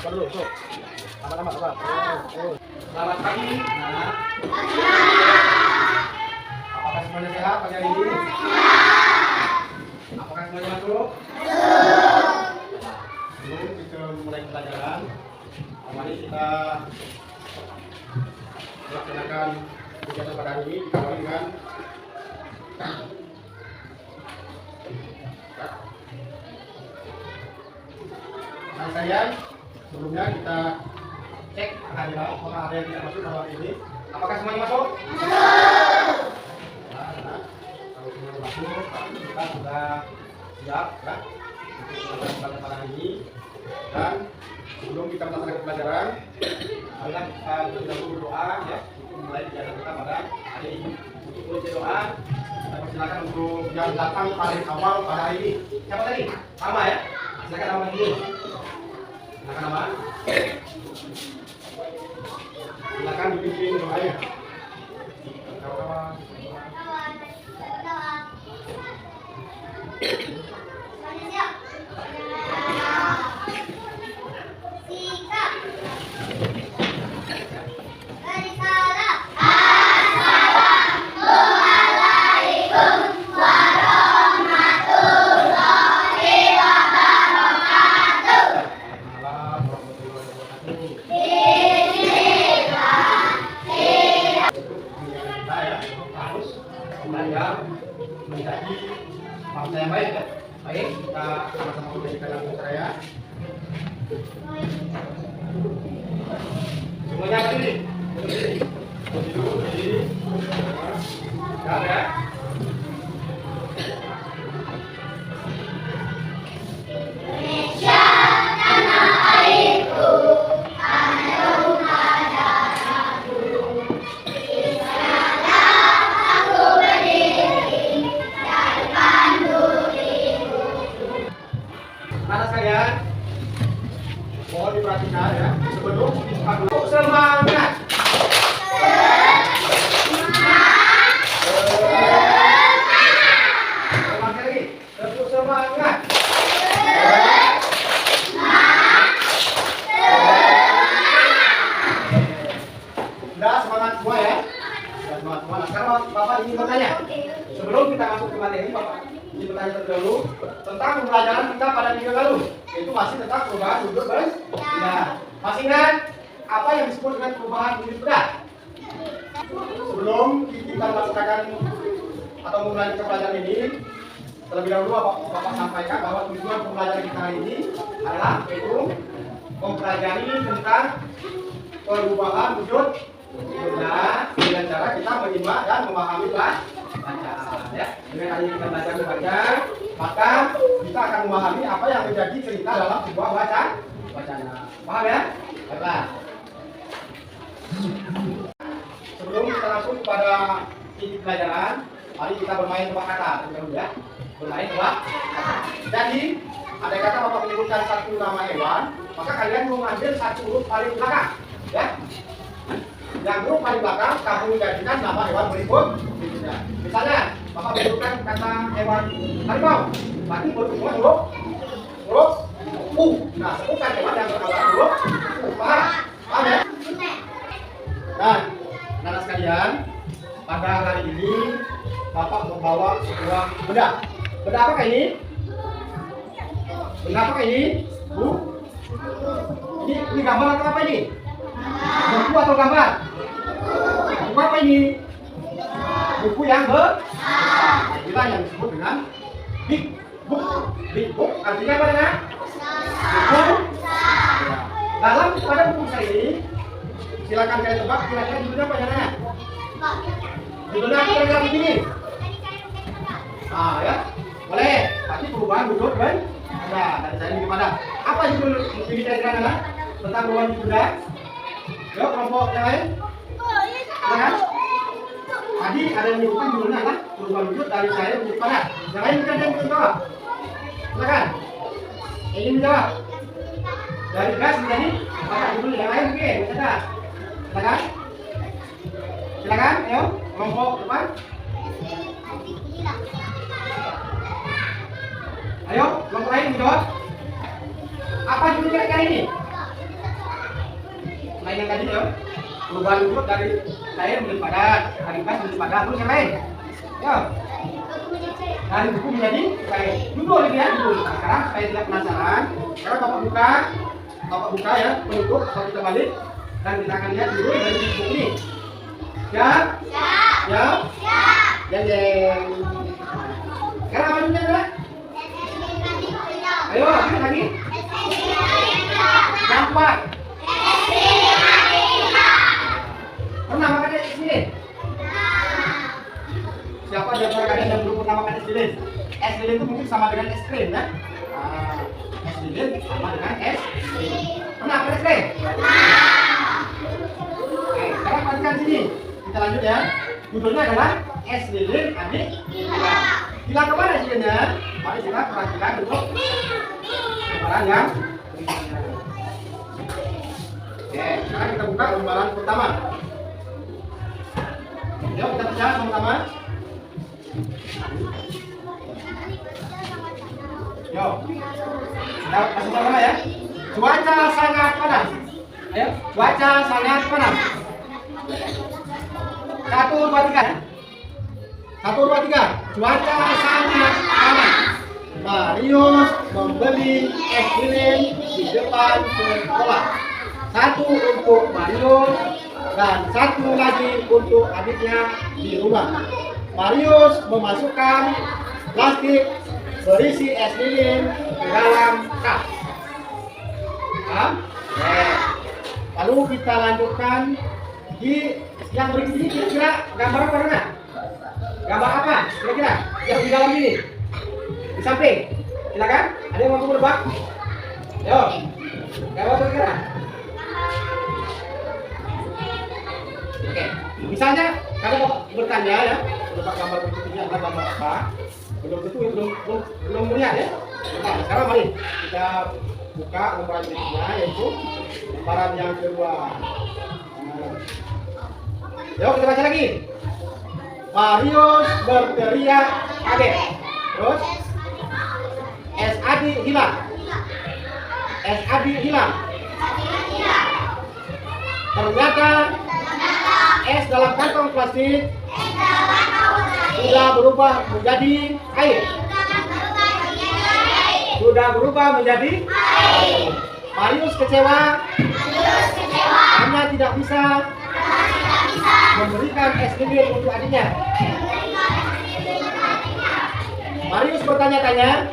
dulu, tuh. Sama-sama, apa? Selamat pagi. Nah. Apakah semuanya sehat pagi hari ini? Apakah semuanya masuk? Sebelum kita mulai pelajaran, mari kita melaksanakan kegiatan pada hari ini diawali dengan nah, sekalian, sebelumnya kita cek kehadiran apakah ada yang tidak masuk pada hari ini. Apakah semuanya masuk? Nah, kalau semuanya masuk, kita sudah siap ya untuk melaksanakan pada hari ini. Dan sebelum kita melaksanakan pelajaran, marilah kita terlebih dahulu berdoa ya untuk mulai kegiatan kita pada hari ini. Untuk mulai doa, kita persilakan untuk yang datang paling awal pada hari ini. Siapa tadi? Sama ya. Silakan nama dulu. Silakan nama. Silakan dipimpin doanya. Menjadi bangsa yang baik ya. Baik, kita sama-sama menjadikan lampu saya. Semuanya berdiri. Berdiri. Ya. Anak sekalian, mohon diperhatikan ya. Sebelum kita dulu semangat. Semangat lagi. Terus semangat. Sudah semangat semua ya. Sudah semangat semua. Nah, sekarang Bapak ingin bertanya. Sebelum kita masuk ke materi, Bapak ingin bertanya terlebih dahulu tentang pembelajaran kita pada minggu lalu, yaitu masih tentang perubahan wujud benda. Masih ingat apa yang disebut dengan perubahan wujud benda? Sebelum kita melaksanakan atau memulai pelajaran ini, terlebih dahulu Bapak sampaikan bahwa tujuan pembelajaran kita hari ini adalah yaitu mempelajari tentang perubahan wujud benda dengan cara kita menyimak dan memahami bacaan ya. Dengan adanya kita belajar membaca, maka kita akan memahami apa yang menjadi cerita dalam sebuah bacaan. Paham ya? Baiklah. Sebelum kita langsung pada inti pelajaran, mari kita bermain tebak kata dulu ya. Bermain tebak kata. Jadi, ada kata Bapak menyebutkan satu nama hewan, maka kalian mengambil satu huruf paling belakang, ya. Yang huruf paling belakang kamu jadikan nama hewan berikutnya. Misalnya, Bapak menyebutkan kata hewan harimau, berarti berhubungan huruf U. Nah, sebutkan hewan yang berkata huruf U. Paham ya? Nah, anak sekalian, pada hari ini Bapak membawa sebuah benda. Benda apakah ini? Benda apakah ini? Bu? Ini gambar atau apa ini? Buku atau gambar? Buku apa ini? Buku yang besar. Inilah yang disebut dengan big book. Big book artinya apa ya? Buku. Dalam pada buku saya ini, silakan kalian tebak kira-kira judulnya apa ya? Judulnya kira-kira begini. Ah ya, boleh. Pasti perubahan wujud kan? Nah, dari saya ini kepada apa judul ini kira-kira tentang perubahan wujud benda? Yuk, kelompok yang lain. Silakan. Tadi ada yang menyebutkan judulnya adalah perubahan wujud dari saya menuju pada. Yang lain bukan yang menjawab. Silakan. Ingin menjawab. Dari gas menjadi apa judul yang lain mungkin? Silakan. Silakan. Silakan. Ayo, kelompok depan. Ayo, kelompok lain menjawab. Apa judul kira-kira ini? dua lutut dari saya menjadi padat, dari kas menjadi padat. Terus yang lain, ya. Dari buku menjadi baik. Judul ini ya, judul. Nah, sekarang saya tidak penasaran. Sekarang Bapak buka ya, penutup. Kalau kita balik dan kita akan lihat judul dari buku ini. Siap? Siap? Jeng. Sekarang apa judulnya adalah? Ayo, lagi. Nampak. Pernah makan es lilin? Siapa di antara kalian yang belum pernah makan es lilin? Es lilin itu mungkin sama dengan es krim, ya? Es lilin sama dengan es krim. Pernah makan es krim? Oke, sekarang perhatikan sini. Kita lanjut ya. Judulnya adalah es lilin adik gila. Gila kemana es lilinnya? Mari kita perhatikan dulu gambaran yang berikutnya. Oke, sekarang kita buka gambaran pertama. Yuk kita baca sama-sama. Yuk, kita kasih sama ya. Cuaca sangat panas. Ayo, cuaca sangat panas. 1, 2, 3. 1, 2, 3. Cuaca sangat panas. Marius membeli es lilin di depan sekolah. 1 untuk Marius dan 1 lagi untuk adiknya di rumah. Marius memasukkan plastik berisi es lilin ke dalam tas. Paham? Lalu kita lanjutkan di yang berikut ini. Kira-kira gambar apa enggak? Gambar apa? Kira-kira yang di dalam ini? Di samping. Silakan. Ada yang mau menebak? Yo. Gambar apa kira? Oke, misalnya kalau bertanya ya, tentang gambar berikut ini adalah gambar apa? Belum tentu ya, belum melihat ya. Nah, sekarang mari kita buka gambaran berikutnya, yaitu gambaran yang kedua. Yuk kita baca lagi. Marius berteriak kaget. Terus es adi hilang. Es adi hilang. Ternyata es dalam kantong plastik sudah berubah menjadi air. Sudah berubah menjadi air. Marius kecewa karena tidak bisa memberikan es lilin untuk adiknya. Marius bertanya-tanya,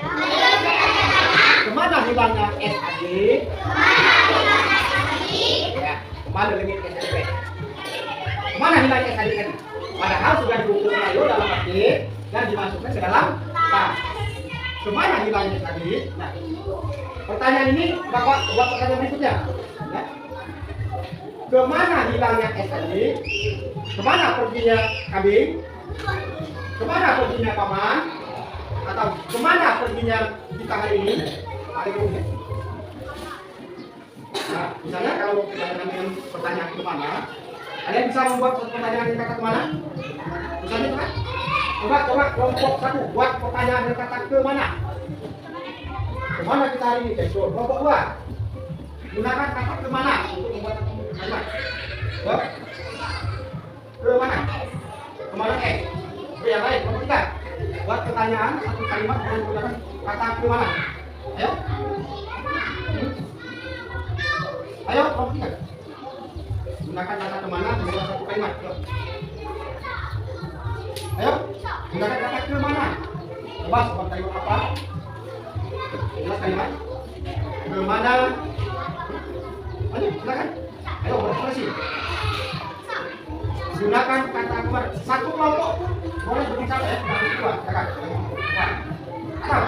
kemana hilangnya es adik? Ya, kemana lagi es adik? Kemana hilangnya es adik tadi? Padahal sudah dibungkus kayu dalam plastik dan dimasukkan ke dalam tas. Kemana hilangnya es adik? Nah, pertanyaan ini Bapak buat pertanyaan berikutnya. Ya. Kemana hilangnya es adik? Kemana perginya kambing? Kemana perginya paman? Atau kemana perginya kita hari ini? Ada kemudian. Nah, misalnya kalau kita dengan pertanyaan kemana, ada yang bisa membuat pertanyaan yang kata kemana? Misalnya kan? Coba kelompok 1 buat pertanyaan yang kata kemana? Kemana kita hari ini? Besok. Kelompok 2 gunakan kata kemana untuk membuat kalimat. Kemana? Kemana yang lain, kelompok 3 buat pertanyaan satu kalimat dengan menggunakan kata kemana. Ayo. Ayo kelompok 3 gunakan kata kemana dengan satu kalimat. Ayo gunakan kata kemana. Coba sebuah kalimat apa? Jelas kalimat kemana. Ayo silakan. Ayo berekspresi. Gunakan kata kemana. Satu kelompok boleh berbicara ya. Dua, silakan. Atau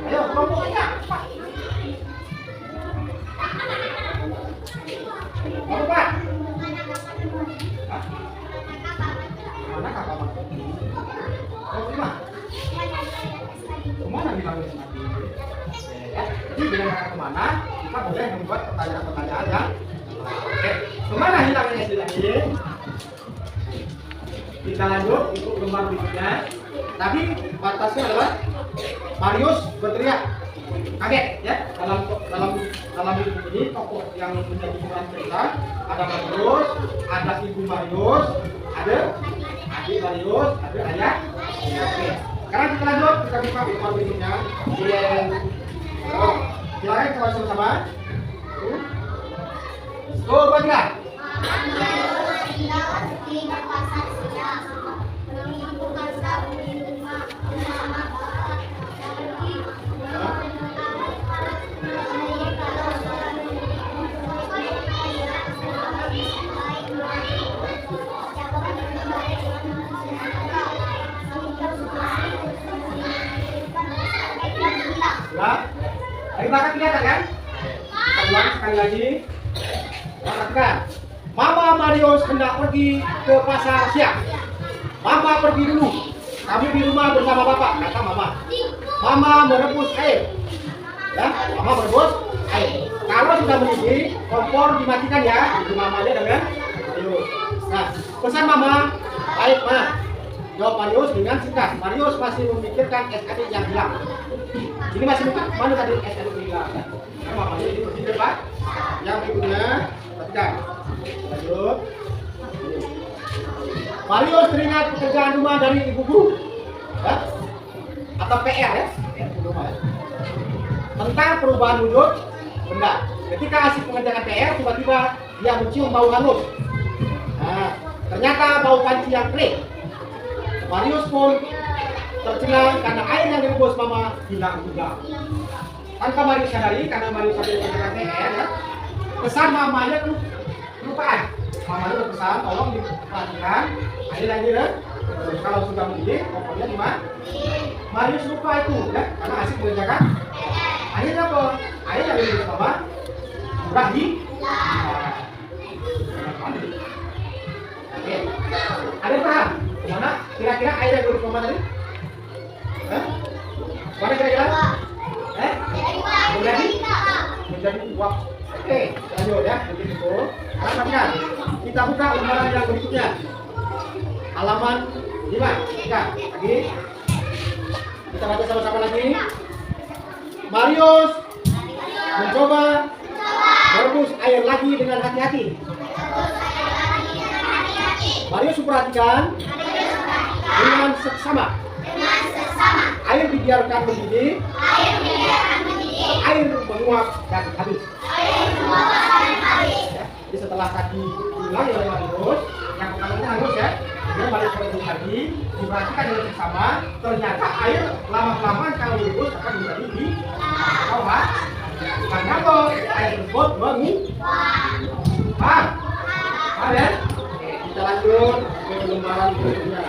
ayo kelompok 3 cepat. Mau Pak? Mana kakak Mas? Kelompok 5. Kemana bilangnya nanti? Jadi dengan kata kemana kita boleh membuat pertanyaan-pertanyaan yang oke. Kemana hilangnya es lilin? Kita lanjut untuk gambar berikutnya. Tadi batasnya adalah Marius berteriak kaget ya dalam hidup ini tokoh yang menjadi pemeran cerita ada Marius, ada ibu Marius, ada adik Marius, ada ayah. Oke. Sekarang kita lanjut, kita buka halaman berikutnya. Silakan kita langsung sama. Tuh, baca. Ya, dari belakang kelihatan kan? Kita ulang sekali lagi. Perhatikan. Mama Marius hendak pergi ke pasar siang. Mama pergi dulu. Kami di rumah bersama bapak, kata mama. Mama merebus air. Ya, mama merebus air. Kalau sudah mendidih, kompor dimatikan ya. Di mamanya dengan Marius. Nah, pesan mama, baik ma. Jawab Marius dengan singkat. Marius masih memikirkan es adik yang hilang. Ini masih mikir mana tadi es adik yang hilang? Nah, mamanya ini pergi ke depan. Yang berikutnya, perhatikan. Lanjut. Marius teringat pekerjaan rumah dari ibu guru, ya? Atau PR ya, rumah, ya? Tentang perubahan wujud benda. Ketika asik mengerjakan PR, tiba-tiba dia mencium bau hangus. Nah, ternyata bau panci yang kering. Marius pun tercengang karena air yang direbus mama hilang juga. Tanpa Marius sadari, karena Marius sadari mengerjakan PR, ya? Pesan mamanya kelupaan. Mamanya berpesan, tolong diperhatikan air lagi ya. Kalau sudah mendidih, kompornya di mana? Marius lupa itu, ya, karena asik mengerjakan. Akhirnya apa? Air yang direbus mama sudah di. Oke, ada yang paham? Mana? Kira-kira air yang direbus mama tadi? Mana kira-kira? Menjadi uap. Oke, lanjut ya, begitu. Perhatikan, kita buka lembaran yang berikutnya. Halaman 5. Lagi. Kita baca sama-sama lagi. Marius mencoba merebus air lagi dengan hati-hati. Marius memperhatikan dengan seksama. Air dibiarkan mendidih. Air menguap dan habis. Ya, jadi setelah tadi hilang oleh Marius, yang pertamanya hangus ya, kemudian Marius merebus lagi, diperhatikan dengan seksama, ternyata air lama-kelamaan kalau direbus akan menjadi di bawah. Karena apa? Air tersebut menguap. Paham ya? Oke, kita lanjut ke lembaran berikutnya.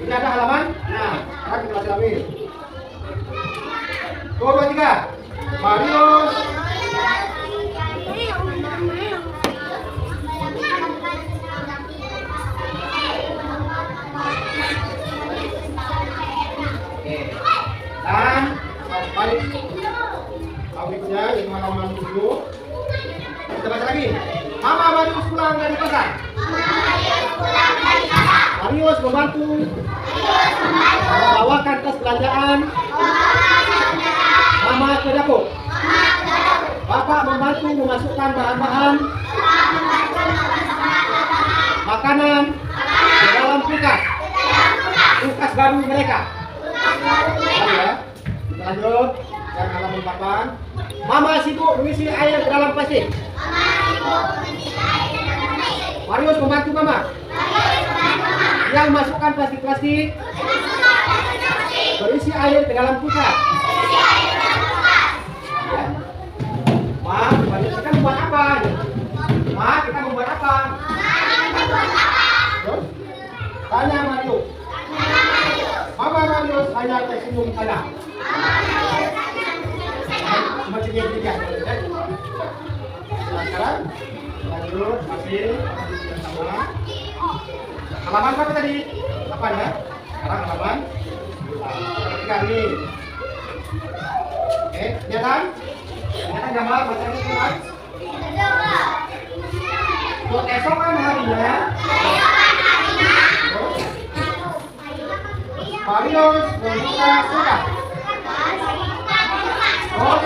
Ini ada halaman. Nah, sekarang kita baca lagi. 2, 3. Marius dan berikutnya yang halaman 7. Kita baca lagi. Mama Marius pulang dari pasar. Marius membantu membawakan tas belanjaan mama ke dapur. Bapak membantu memasukkan bahan-bahan makanan ke dalam kulkas baru mereka. Ya, kita lanjut. Yang halaman 8. Mama sibuk mengisi air ke dalam plastik. Marius membantu mama. Yang masukkan plastik-plastik berisi air ke dalam kulkas. Ya. Ma, kita membuat apa? Ma, kita membuat apa? Terus? Tanya Marius. Mama Marius hanya tersenyum saja. Cuma ceria-ceria. Sekarang lanjut masih bersama. Halaman berapa tadi? 8 ya. Sekarang halaman 3 nih. Oke, kelihatan? Kelihatan gambar bacanya kan? Buat esok kan harinya. Marius membuka kulkas. Oh.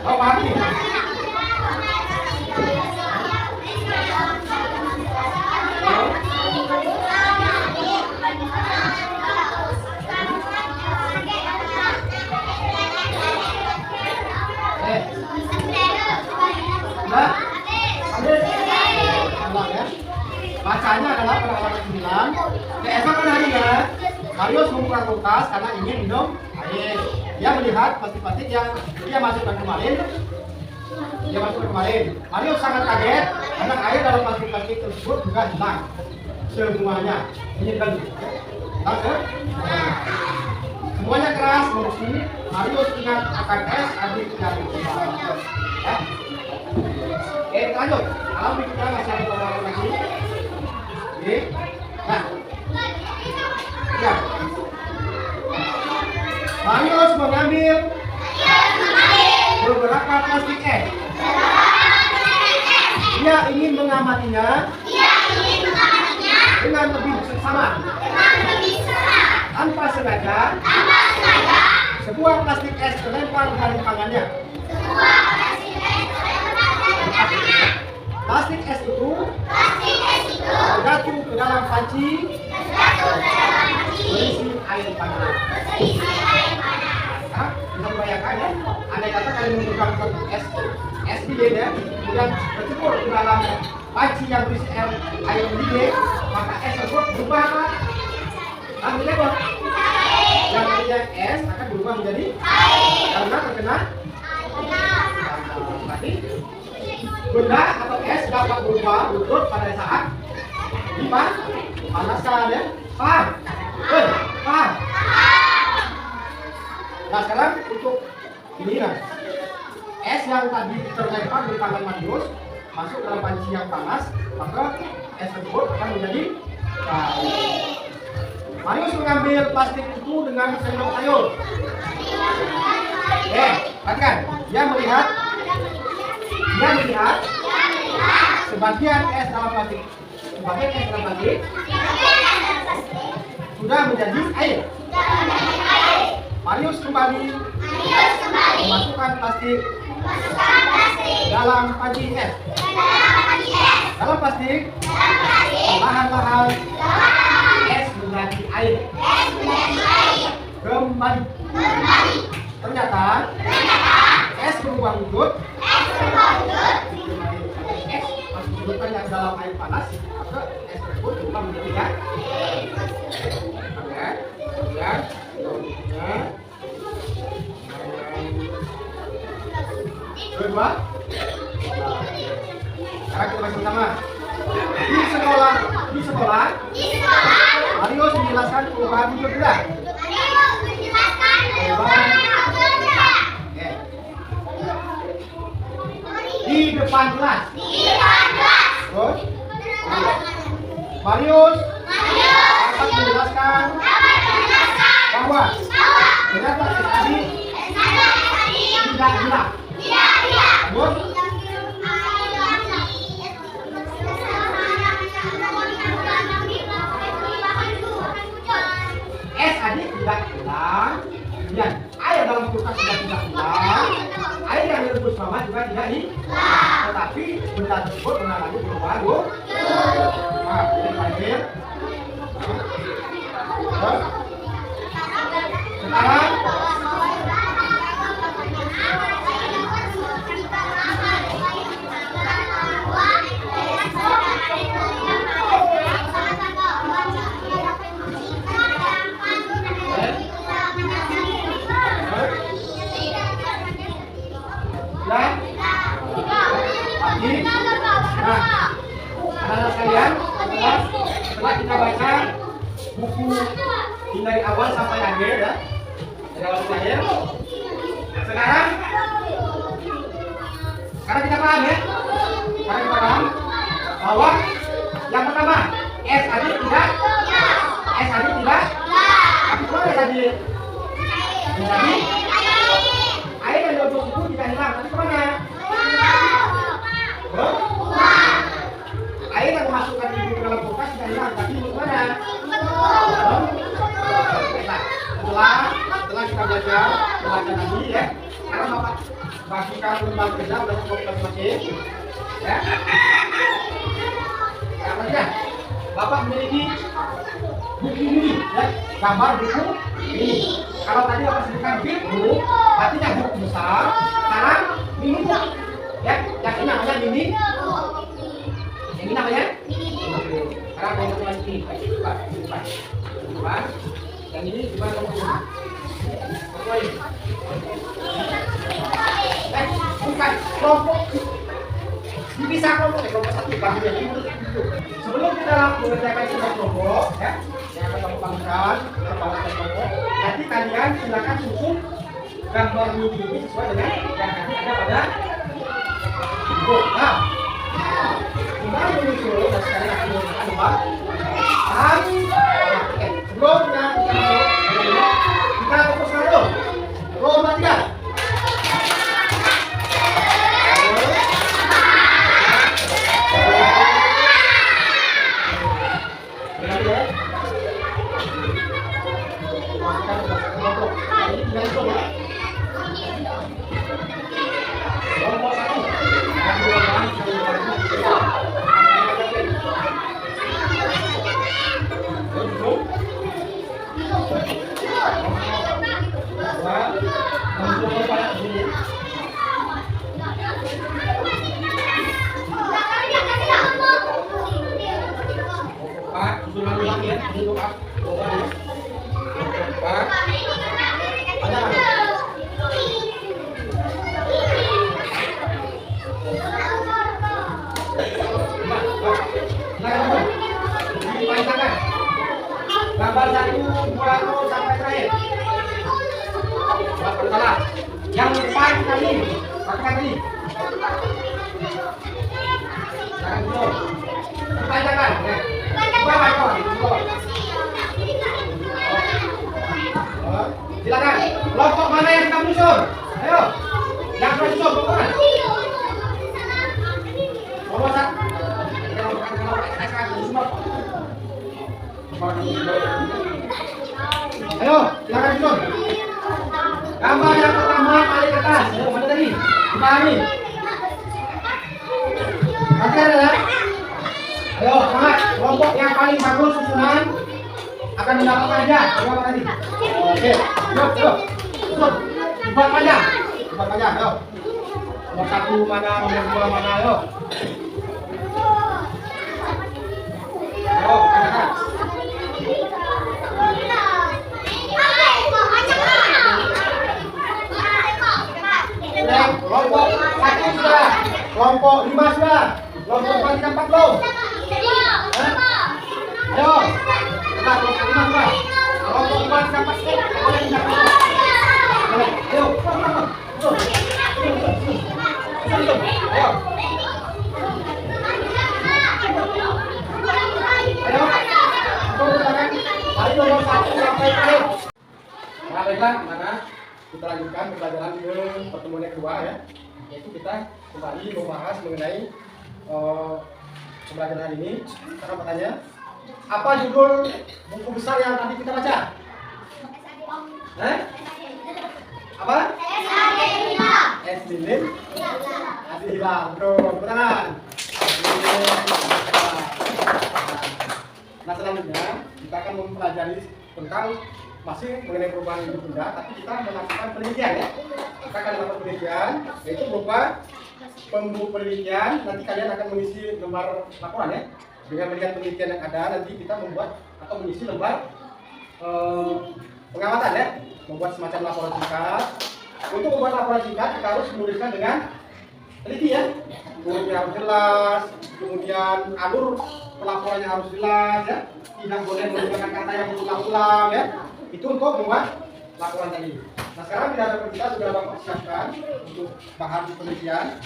Oh, paham nih. Bacanya adalah pada halaman 9. Keesokan harinya, Marius membuka kulkas karena ingin minum air. Dia melihat plastik-plastik yang dia masukkan kemarin. Marius sangat kaget karena air dalam plastik-plastik tersebut juga hilang semuanya. Ini kan semuanya keras, bersih. Marius ingat akan es adik yang kita lanjut. Alam kita masih ada beberapa lagi. Oke. Nah. Ya. Marius mengambil beberapa plastik es. Dia ingin mengamatinya dengan lebih seksama. Tanpa sengaja, sebuah plastik es terlempar dari tangannya. Plastik es itu jatuh ke dalam panci berisi air panas. Nah, bisa membayangkan ya, andai kata kalian memegang es lilin ya, kemudian tercebur ke dalam panci yang berisi air lilin, maka es tersebut berubah apa? Yang tadinya es akan berubah menjadi air karena terkena berarti benda atau es dapat berubah lutut pada saat dipanaskan ya. Paham? Paham? Nah sekarang untuk ini kan es yang tadi terlempar di tangan Marius masuk dalam panci yang panas, maka es tersebut akan menjadi cair. Marius mengambil plastik itu dengan sendok sayur. Perhatikan, dia melihat sebagian es dalam plastik sudah menjadi air. Marius kembali memasukkan plastik dalam panci es. Dalam plastik perlahan-lahan es menjadi air. Kembali. Ternyata es berubah wujud. Es masih dimasukkan yang dalam air panas, maka es tersebut berubah menjadi air. Kedua, sekarang kita baca bersama. Di sekolah, Marius menjelaskan perubahan wujud benda. Di depan kelas. Terus, Marius akan menjelaskan bahwa ternyata tadi tidak hilang. Terus, es adik tidak hilang. Kemudian air dalam kulkas juga tidak hilang. Air yang direbus lama juga tidak hilang. Tetapi benda tersebut mengalami perubahan. Nah, ini air. Sekarang anak-anak sekalian, setelah kita baca buku dari awal sampai akhir ya, dari awal sampai akhir. Sekarang kita paham ya, bahwa yang pertama es adik tidak, tapi kalau es adik jadi air yang direbus itu tidak hilang, tapi kemana? memasukkan ibu ke dalam kulkas sudah hilang, tapi ibu mana? Setelah kita belajar tadi ya, sekarang Bapak bagikan lembar kerja dalam kulkas masing-masing. Ya. Karena ya, Bapak memiliki buku ini, ya, gambar buku ini. Kalau tadi Bapak sebutkan buku, artinya buku besar. Sekarang mini, ya, yang ini namanya mini. Yang ini namanya? Sekarang kamu coba ini, bukan? Yang ini gimana kamu coba? Bukan kelompok. Dipisah kelompok satu bagian itu. Sebelum kita mengerjakan sebuah kelompok, ya, yang akan kamu bangunkan, kelompok, nanti kalian silakan susun gambar mini ini sesuai dengan yang nanti ada pada buku. Nah, kita menyusul dan sekali lagi menggunakan gambar. Sebelum kita masuk, kita fokus dulu. Lomba 3. Gambar 1, 2, sampai terakhir. Salah. Yang depan kali, pakai tadi. Jangan dulu. Panjangkan. Bawah ekor. Silakan. Kelompok mana yang sedang menyusun? Ayo. Yang sedang menyusun, kelompok. Nomor 1. Ayo, silakan susun. Gambar yang pertama paling ke atas. Ayo, mana tadi? Dipahami. Oke, ya. Ayo, semangat. Kelompok yang paling bagus susunan akan mendapatkan hadiah. Berapa tadi? Oke, yuk. Susun. Dibuat panjang. Ayo. Nomor 1 mana, nomor 2 mana, ayo. Ayo, panjangkan. Kelompok 1 sudah, kelompok 5 sudah, kelompok 4 belum. Ayo, kita kelompok 5 sudah, kelompok 4 sudah. Ayo, nomor 1 sampai terakhir. Nah, baiklah, mana? Kita lanjutkan pembelajaran ke pertemuan yang kedua ya, yaitu kita kembali membahas mengenai pembelajaran ini. Sekarang bertanya, apa judul buku besar yang tadi kita baca? Apa? Es lilin. Adi hilang. Bro, tangan. Nah, selanjutnya kita akan mempelajari tentang masih mengenai perubahan hidup benda, tapi kita melakukan penelitian ya. Kita akan melakukan penelitian, yaitu berupa pembuku penelitian. Nanti kalian akan mengisi lembar laporan ya. Dengan melihat penelitian yang ada, nanti kita membuat atau mengisi lembar pengamatan ya. Membuat semacam laporan singkat. Untuk membuat laporan singkat, kita harus menuliskan dengan teliti ya. Urutnya harus jelas, kemudian alur pelaporannya harus jelas ya. Tidak boleh menggunakan kata yang berulang-ulang ya. Itu untuk membuat laporan tadi. Nah, sekarang di hadapan kita sudah Bapak siapkan untuk bahan penelitian.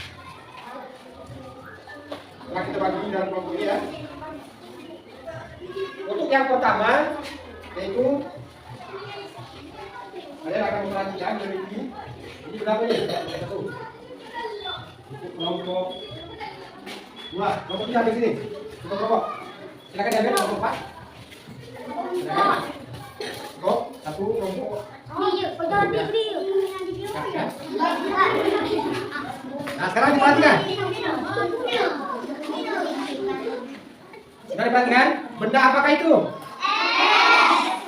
Setelah kita bagi dalam kelompok ini ya. Untuk yang pertama yaitu kalian akan memperhatikan meneliti ini berapa ini? Satu. Untuk kelompok 2. Kelompok 3 di sini. Untuk kelompok. Silakan diambil kelompok 4. Silakan. Kelompok 1 kelompok. Nah, sekarang diperhatikan. Sudah diperhatikan? Benda apakah itu?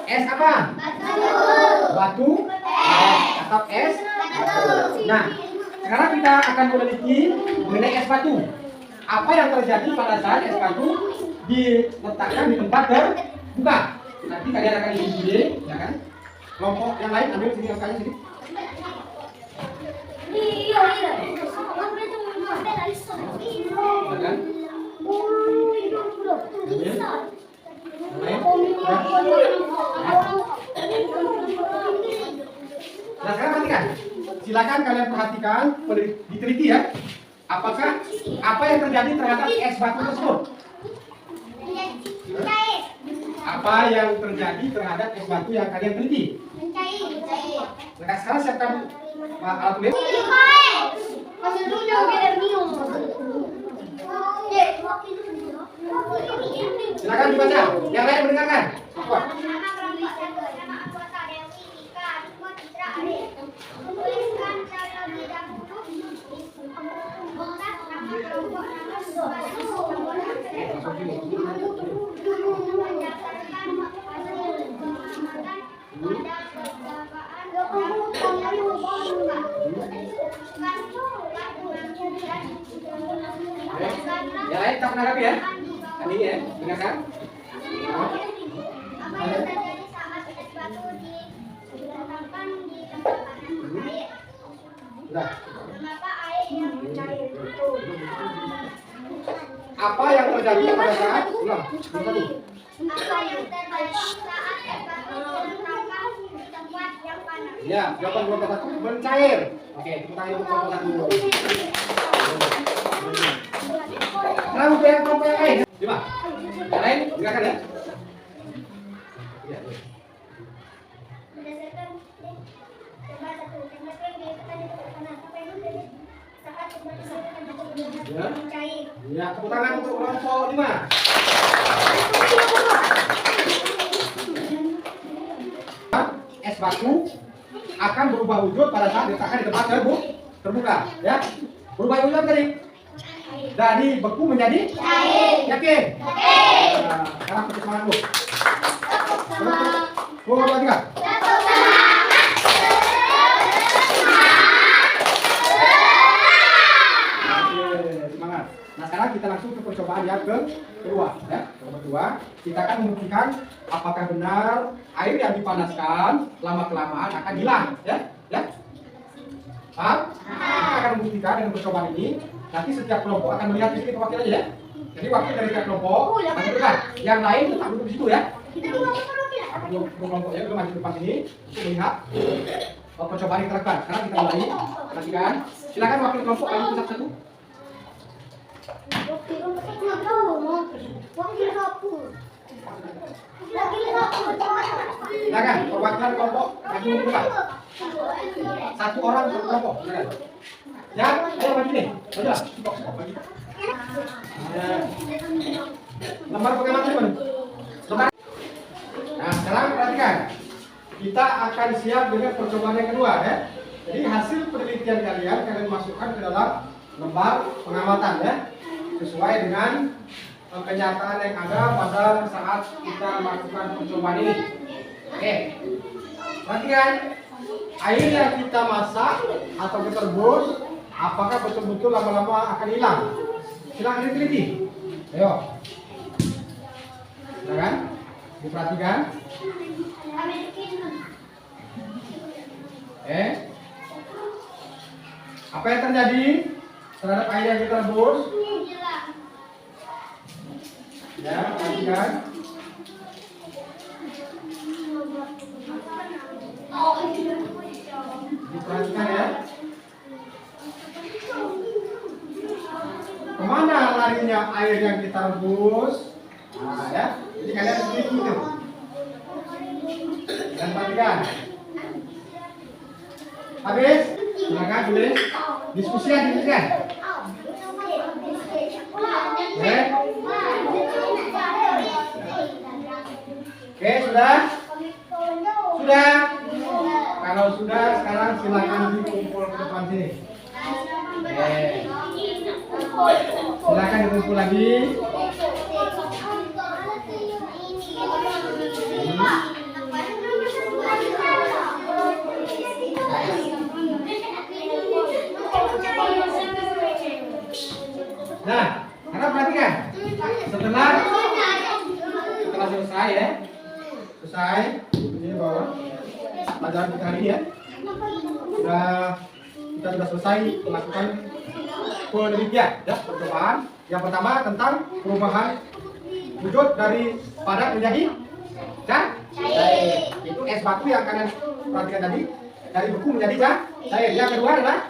Es apa? Batu. Atau es? Nah, sekarang kita akan meneliti mengenai es batu. Apa yang terjadi pada saat es batu diletakkan di tempat terbuka? Nanti kalian akan isi, ya kan? Kelompok yang lain ambil sini angkanya sini. Kan? Nah, sekarang perhatikan. Silakan kalian perhatikan, diteliti ya. Apakah apa yang terjadi terhadap es batu tersebut? Apa yang terjadi terhadap es batu yang kalian teliti? Nah, sekarang siapkan alat tulis. Silakan dibaca. Yang lain mendengarkan. Yang lain tak menanggapi ya? Tadi ya, dengarkan. Apa yang terjadi saat es batu diletakkan di tempat air? Mengapa air yang mencair itu? Apa yang terjadi pada saat ulang? Apa yang terjadi saat es batu diletakkan di tempat yang panas? Ya, jawaban kelompok 1 mencair. Oke, tepuk tangan untuk kelompok 1. Nah, untuk yang kelompok yang lain. Coba. Yang lain, dengarkan ya. Berdasarkan coba satu temperatur yang ditekan di tempat panas. Apa yang terjadi saat es batu diletakkan mencair? Ya, tepuk tangan untuk kelompok 5. Es batu akan berubah wujud pada saat diletakkan di tempat terbuka, ya. Berubah wujud tadi dari beku menjadi Cair. yakin? Nah, sekarang kita semangat dulu. Kelompok 3. Semangat. Nah, sekarang kita langsung ke percobaan yang kedua, ya. Yang kedua, kita akan membuktikan apakah benar air yang dipanaskan lama-kelamaan akan hilang, ya. Ya. Paham? Kita akan membuktikan dengan percobaan ini. Nanti setiap kelompok akan melihat di sini perwakilannya, ya. Jadi wakil dari setiap kelompok akan dekat. Yang lain tetap duduk di situ, ya. Kelompoknya belum maju ke depan sini untuk melihat percobaan yang dilakukan. Sekarang kita mulai. Perhatikan. Silakan wakil kelompok yang satu-satu. Silakan perwakilan kelompok maju ke depan. Satu orang satu kelompok. Silakan. Ya, ayo maju nih. Maju lah. Maju. Lembar pengamatan mana? Lembar. Nah, sekarang perhatikan. Kita akan siap dengan percobaan yang kedua, ya. Jadi hasil penelitian kalian masukkan ke dalam lembar pengamatan, ya. Sesuai dengan kenyataan yang ada pada saat kita melakukan percobaan ini. Oke. Perhatikan. Air yang kita masak atau kita rebus, apakah betul-betul lama-lama akan hilang? Silakan diteliti. Ayo. Silakan diperhatikan. Apa yang terjadi terhadap air yang kita rebus? Ya, perhatikan. Diperhatikan ya. Kemana larinya air yang kita rebus? Nah, ya. Jadi kalian teliti itu. Dan perhatikan. Habis? Silakan tulis. Diskusi yang diberikan. Oke, sudah? Sudah? Kalau sudah, sekarang silakan dikumpul ke depan sini. Silakan dikumpul lagi. Nah, karena perhatikan, setelah selesai ya, selesai ini bawah pelajaran kita hari ini ya, kita sudah selesai melakukan penelitian ya, percobaan. Yang pertama tentang perubahan wujud dari padat menjadi cair. Itu es batu yang kalian perhatikan tadi, dari beku menjadi cair. Yang kedua adalah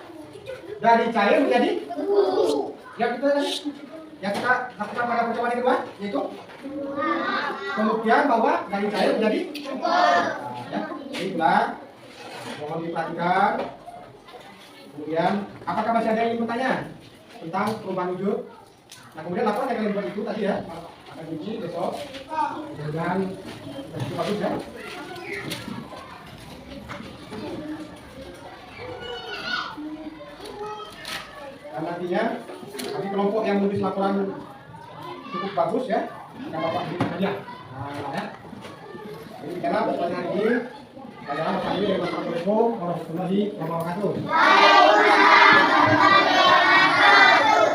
dari cair menjadi beku. Yang kita lakukan pada percobaan yang kedua yaitu pembuktian bahwa dari cair menjadi ya, itulah mohon diperhatikan. Kemudian apakah masih ada yang ingin bertanya tentang perubahan wujud? Nah, kemudian laporan yang kalian buat itu tadi ya akan diuji besok dengan itu bagus ya. Dan nantinya kami kelompok yang menulis laporan cukup bagus ya, akan Bapak berikan hadiah. Nah, ya. Jadi karena pada hari ini pelajaran Bapak ini dari Assalamualaikum warahmatullahi wabarakatuh.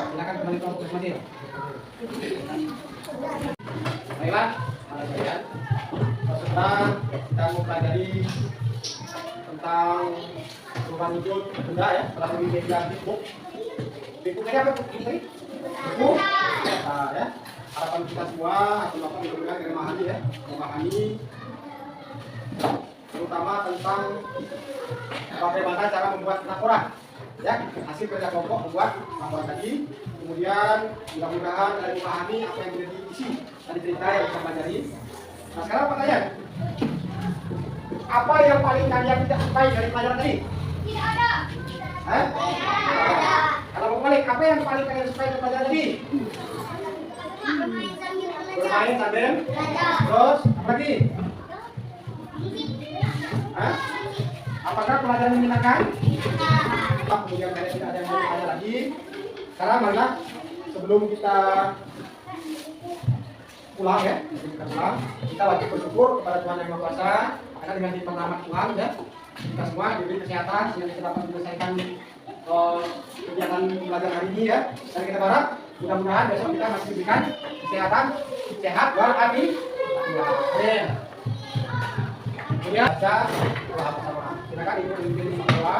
Silakan kembali ke kelompok masing-masing. Baiklah, anak sekalian, peserta kita mempelajari tentang perubahan wujud benda ya, melalui media buku. Buku tadi apa buku tadi? Buku. Nah, ya. Harapan kita semua atau Bapak mudah-mudahan memahami ya, memahami terutama tentang bagaimana cara membuat laporan ya, hasil kerja kelompok membuat laporan tadi. Kemudian mudah-mudahan kalian memahami apa yang menjadi isi dari cerita yang kita pelajari. Nah, sekarang pertanyaan, apa yang paling kalian tidak sukai dari pelajaran tadi? Tidak ada. Hah? Kalau mau balik, apa yang paling kalian sukai dari pelajaran tadi? Bermain sambil terus apa lagi? Hah? Apakah pelajaran menyenangkan? Kemudian kalian tidak ada yang mau bertanya lagi. Sekarang marilah sebelum kita pulang ya, kita wajib bersyukur kepada Tuhan Yang Maha Kuasa karena dengan dipernamat Tuhan ya, kita semua diberi kesehatan sehingga kita dapat menyelesaikan kegiatan belajar hari ini ya. Dan kita berharap mudah-mudahan besok kita masih diberikan kesehatan, sehat walafiat. Amin. Kemudian baca doa bersama. Silakan ibu memimpin doa.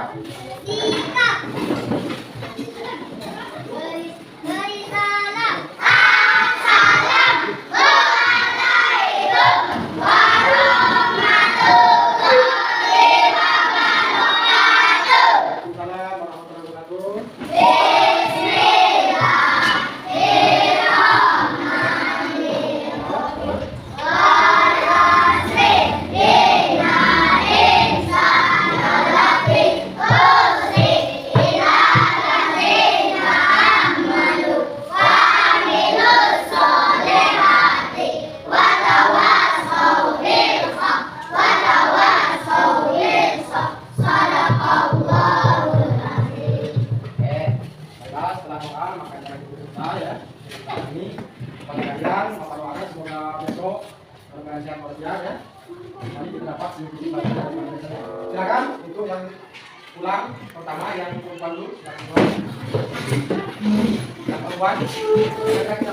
Silakan untuk yang pulang pertama yang perempuan dulu, yang perempuan, silakan kita